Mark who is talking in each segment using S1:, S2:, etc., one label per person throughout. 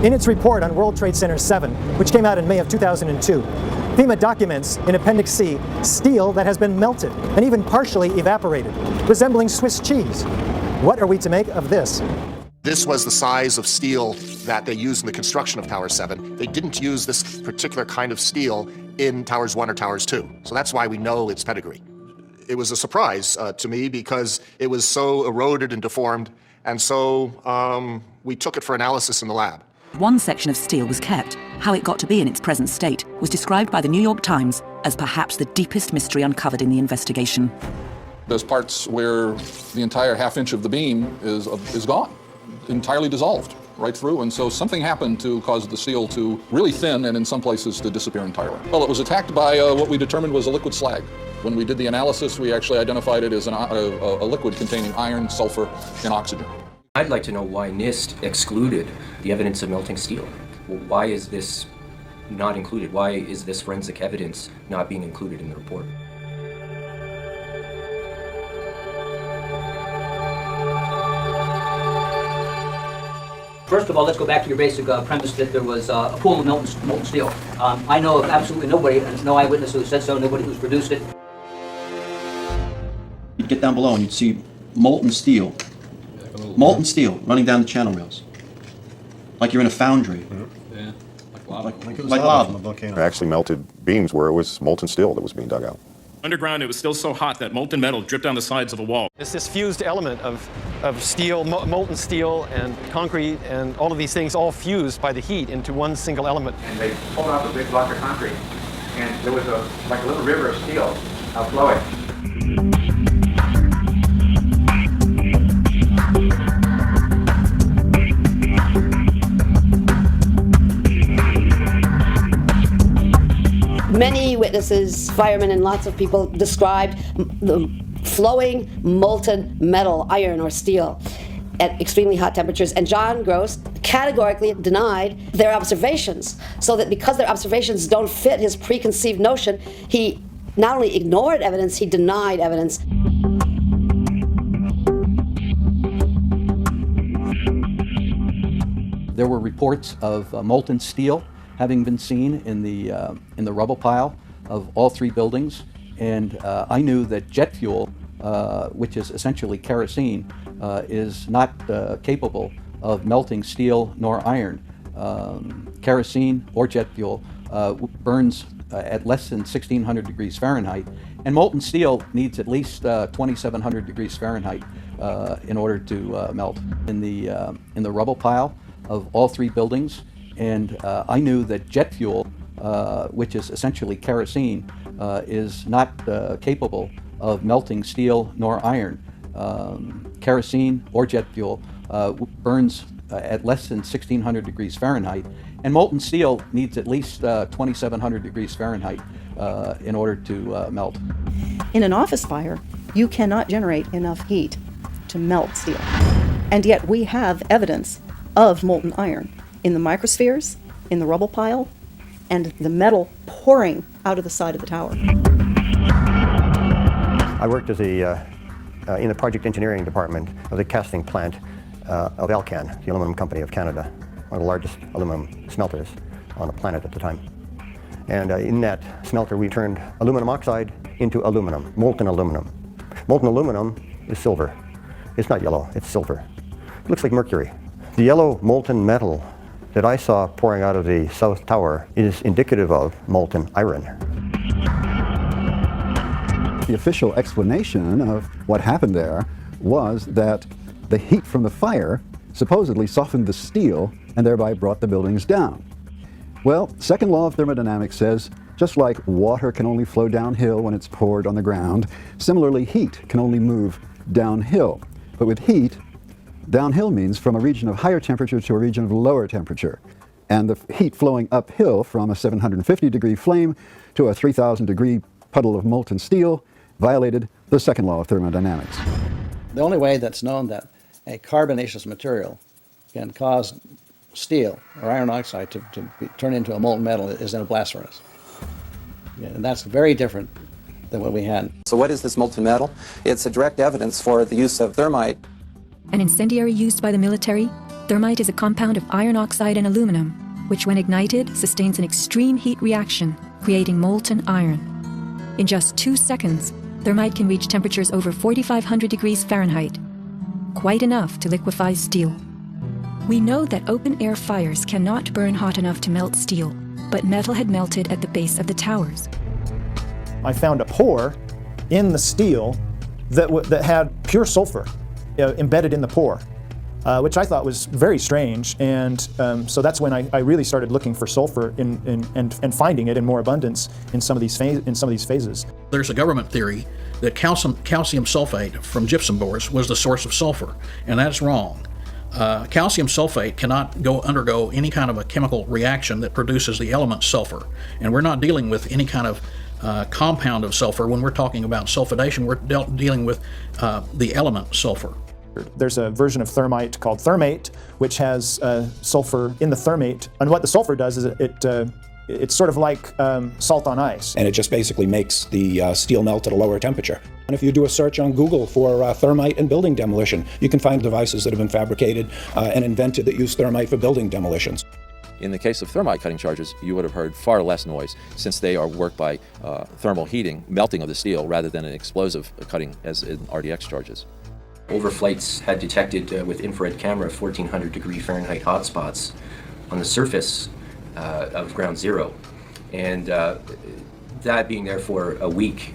S1: In its report on World Trade Center 7, which came out in May of 2002, FEMA documents in Appendix C steel that has been melted and even partially evaporated, resembling Swiss cheese. What are we to make of this?
S2: This was the size of steel that they used in the construction of Tower 7. They didn't use this particular kind of steel in Towers 1 or Towers 2. So that's why we know its pedigree. It was a surprise to me because it was so eroded and deformed, and so we took it for analysis in the lab.
S3: One section of steel was kept. How it got to be in its present state was described by the New York Times as perhaps the deepest mystery uncovered in the investigation.
S4: There's parts where the entire half inch of the beam is gone, entirely dissolved right through, and so something happened to cause the steel to really thin and in some places to disappear entirely. Well, it was attacked by what we determined was a liquid slag. When we did the analysis, we actually identified it as a liquid containing iron, sulfur, and oxygen.
S5: I'd like to know why NIST excluded the evidence of melting steel. Why is this not included? Why is this forensic evidence not being included in the report?
S6: First of all, let's go back to your basic premise that there was a pool of molten steel. I know of absolutely nobody, and no eyewitness who said so, nobody who's produced it.
S7: You'd get down below and you'd see molten steel running down the channel rails, like you're in a foundry.
S8: Yeah,
S7: like lava.
S9: There actually melted beams where it was molten steel that was being dug out.
S8: Underground, it was still so hot that molten metal dripped down the sides of the wall.
S1: It's this fused element of steel, molten steel and concrete and all of these things all fused by the heat into one single element.
S10: And they pulled off a big block of concrete, and there was like a little river of steel outflowing.
S11: Many witnesses, firemen and lots of people described the flowing molten metal, iron or steel, at extremely hot temperatures, and John Gross categorically denied their observations, so that because their observations don't fit his preconceived notion, he not only ignored evidence, he denied evidence.
S12: There were reports of molten steel having been seen in the rubble pile of all three buildings, and I knew that jet fuel, which is essentially kerosene, is not capable of melting steel nor iron. Kerosene or jet fuel burns at less than 1600 degrees Fahrenheit, and molten steel needs at least 2700 degrees Fahrenheit in order to melt. In the rubble pile of all three buildings, and I knew that jet fuel, which is essentially kerosene, is not capable of melting steel nor iron. Kerosene or jet fuel burns at less than 1600 degrees Fahrenheit, and molten steel needs at least 2700 degrees Fahrenheit in order to melt.
S13: In an office fire, you cannot generate enough heat to melt steel. And yet we have evidence of molten iron in the microspheres, in the rubble pile, and the metal pouring out of the side of the tower.
S14: I worked as in the project engineering department of the casting plant of Alcan, the aluminum company of Canada, one of the largest aluminum smelters on the planet at the time. And in that smelter, we turned aluminum oxide into aluminum, molten aluminum. Molten aluminum is silver. It's not yellow, it's silver. It looks like mercury. The yellow molten metal that I saw pouring out of the South Tower is indicative of molten iron.
S15: The official explanation of what happened there was that the heat from the fire supposedly softened the steel and thereby brought the buildings down. Well, second law of thermodynamics says, just like water can only flow downhill when it's poured on the ground, similarly heat can only move downhill. But with heat, downhill means from a region of higher temperature to a region of lower temperature. And the heat flowing uphill from a 750 degree flame to a 3000 degree puddle of molten steel violated the second law of thermodynamics.
S16: The only way that's known that a carbonaceous material can cause steel or iron oxide to turn into a molten metal is in a blast furnace. Yeah, and that's very different than what we had.
S17: So what is this molten metal? It's a direct evidence for the use of thermite.
S18: An incendiary used by the military
S17: Thermite is a compound of iron oxide and aluminum, which when ignited sustains an extreme heat reaction, creating molten iron. In just 2 seconds, thermite can reach temperatures over 4,500 degrees Fahrenheit, quite enough to liquefy steel. We know that open-air fires cannot burn hot enough to melt steel, but metal had melted at the base of the towers.
S1: I found a pore in the steel that had pure sulfur embedded in the pore, which I thought was very strange. And so that's when I really started looking for sulfur and finding it in more abundance in some of these phases.
S18: There's a government theory that calcium sulfate from gypsum boards was the source of sulfur, and that's wrong. Calcium sulfate cannot undergo any kind of a chemical reaction that produces the element sulfur, and we're not dealing with any kind of compound of sulfur. When we're talking about sulfidation, we're dealing with the element sulfur.
S1: There's a version of thermite called thermate, which has sulfur in the thermate, and what the sulfur does is it's sort of like salt on ice.
S19: And it just basically makes the steel melt at a lower temperature. And if you do a search on Google for thermite and building demolition, you can find devices that have been fabricated and invented that use thermite for building demolitions.
S20: In the case of thermite cutting charges, you would have heard far less noise, since they are worked by thermal heating, melting of the steel, rather than an explosive cutting as in RDX charges.
S5: Overflights had detected with infrared camera 1,400 degree Fahrenheit hotspots on the surface of ground zero, and that being there for a week,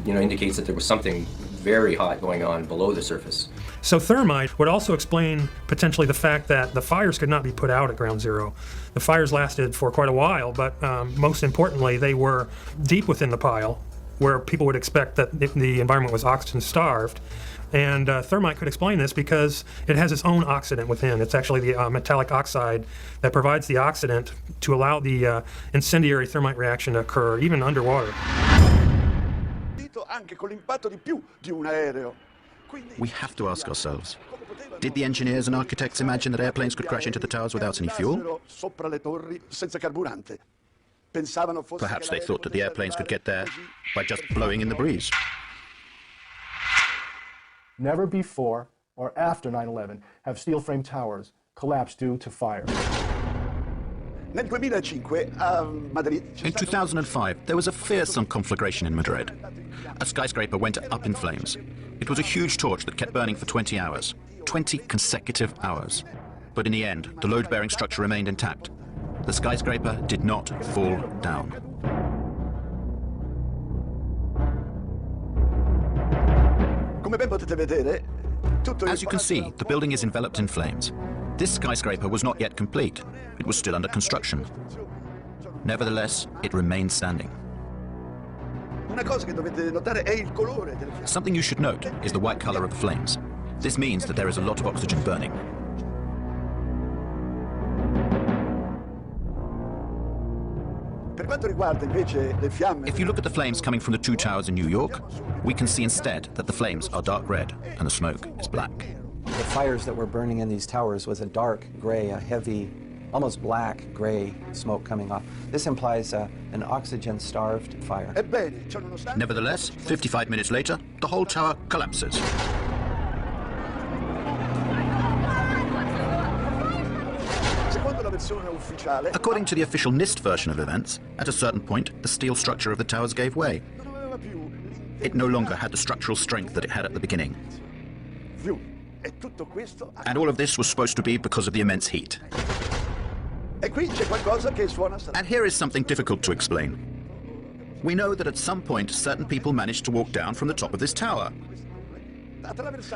S5: indicates that there was something very hot going on below the surface.
S21: So thermite would also explain potentially the fact that the fires could not be put out at ground zero. The fires lasted for quite a while, but most importantly, they were deep within the pile, where people would expect that the environment was oxygen starved. And thermite could explain this because it has its own oxidant within. It's actually the metallic oxide that provides the oxidant to allow the incendiary thermite reaction to occur, even underwater.
S22: We have to ask ourselves, did the engineers and architects imagine that airplanes could crash into the towers without any fuel? Perhaps they thought that the airplanes could get there by just blowing in the breeze.
S23: Never before or after 9/11 have steel frame towers collapsed due to fire.
S22: In 2005, there was a fearsome conflagration in Madrid. A skyscraper went up in flames. It was a huge torch that kept burning for 20 hours, 20 consecutive hours. But in the end, the load-bearing structure remained intact. The skyscraper did not fall down. As you can see, the building is enveloped in flames. This skyscraper was not yet complete. It was still under construction. Nevertheless, it remained standing. Something you should note is the white color of the flames. This means that there is a lot of oxygen burning. If you look at the flames coming from the two towers in New York, we can see instead that the flames are dark red and the smoke is black.
S24: The fires that were burning in these towers was a dark gray, a heavy, almost black gray smoke coming off. This implies an oxygen-starved fire.
S22: Nevertheless, 55 minutes later, the whole tower collapses. According to the official NIST version of events, at a certain point, the steel structure of the towers gave way. It no longer had the structural strength that it had at the beginning. And all of this was supposed to be because of the immense heat. And here is something difficult to explain. We know that at some point, certain people managed to walk down from the top of this tower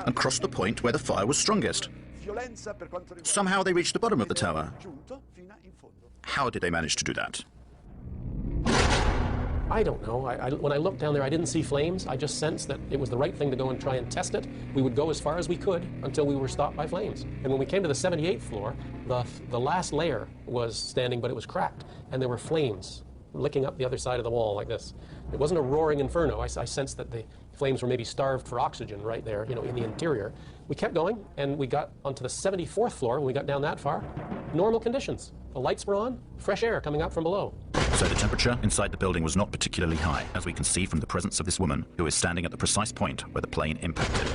S22: and cross the point where the fire was strongest. Somehow they reached the bottom of the tower. How did they manage to do that?
S25: I don't know. When I looked down there, I didn't see flames. I just sensed that it was the right thing to go and try and test it. We would go as far as we could until we were stopped by flames. And when we came to the 78th floor, the last layer was standing, but it was cracked. And there were flames licking up the other side of the wall like this. It wasn't a roaring inferno. I sensed that the flames were maybe starved for oxygen right there, in the interior. We kept going, and we got onto the 74th floor. When we got down that far, normal conditions. The lights were on, fresh air coming up from below.
S22: So the temperature inside the building was not particularly high, as we can see from the presence of this woman who is standing at the precise point where the plane impacted.